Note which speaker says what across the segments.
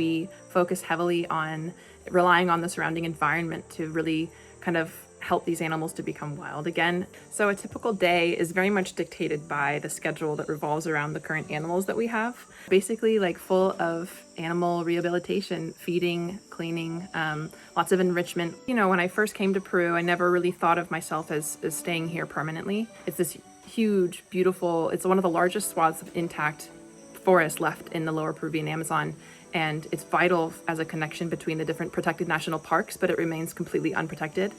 Speaker 1: we focus heavily on relying on the surrounding environment to really kind of help these animals to become wild again. So a typical day is very much dictated by the schedule that revolves around the current animals that we have. Basically like full of animal rehabilitation, feeding, cleaning, lots of enrichment. You know, when I first came to Peru, I never really thought of myself as staying here permanently. It's this huge, beautiful, it's one of the largest swaths of intact forest left in the lower Peruvian Amazon. And it's vital as a connection between the different protected national parks, but it remains completely unprotected.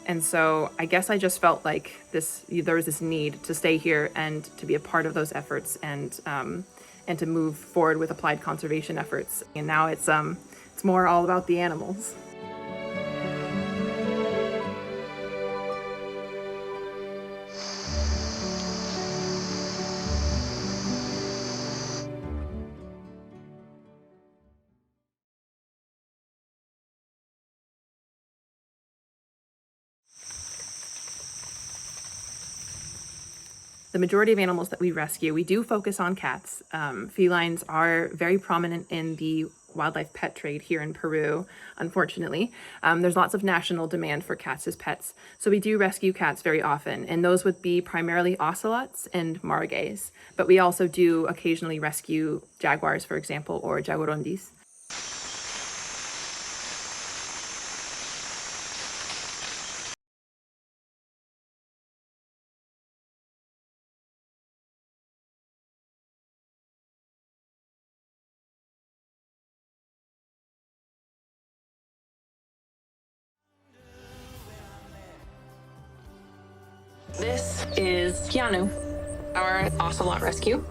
Speaker 1: And so I guess I just felt like there was this need to stay here and to be a part of those efforts and to move forward with applied conservation efforts. And now it's more all about the animals. The majority of animals that we rescue, we do focus on cats. Felines are very prominent in the wildlife pet trade here in Peru, unfortunately. There's lots of national demand for cats as pets. So we do rescue cats very often, and those would be primarily ocelots and margays. But we also do occasionally rescue jaguars, for example, or jaguarondis. This is Keanu, our ocelot rescue.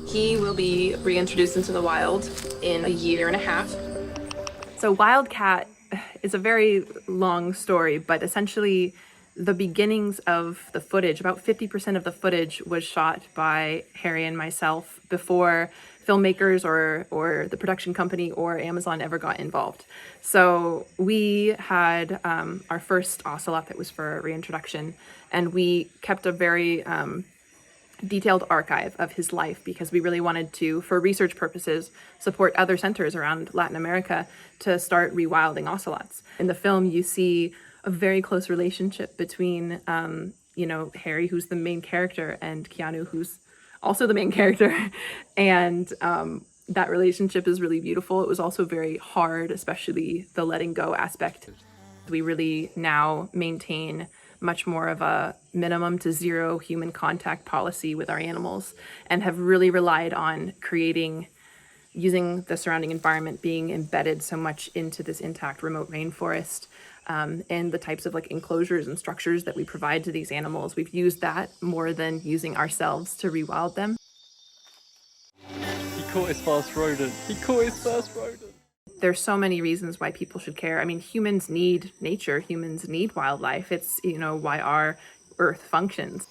Speaker 1: He will be reintroduced into the wild in a year and a half. So Wildcat is a very long story, but essentially the beginnings of the footage, about 50% of the footage was shot by Harry and myself before filmmakers or the production company or Amazon ever got involved. So we had our first ocelot that was for reintroduction, and we kept a very detailed archive of his life because we really wanted to, for research purposes, support other centers around Latin America to start rewilding ocelots. In the film, you see a very close relationship between, Harry, who's the main character, and Keanu, who's also the main character. And that relationship is really beautiful. It was also very hard, especially the letting go aspect. We really now maintain much more of a minimum to zero human contact policy with our animals and have really relied on using the surrounding environment, being embedded so much into this intact remote rainforest, and the types of enclosures and structures that we provide to these animals. We've used that more than using ourselves to rewild them.
Speaker 2: He caught his first rodent. He caught his first rodent.
Speaker 1: There's so many reasons why people should care. I mean, humans need nature, humans need wildlife. It's, why our Earth functions.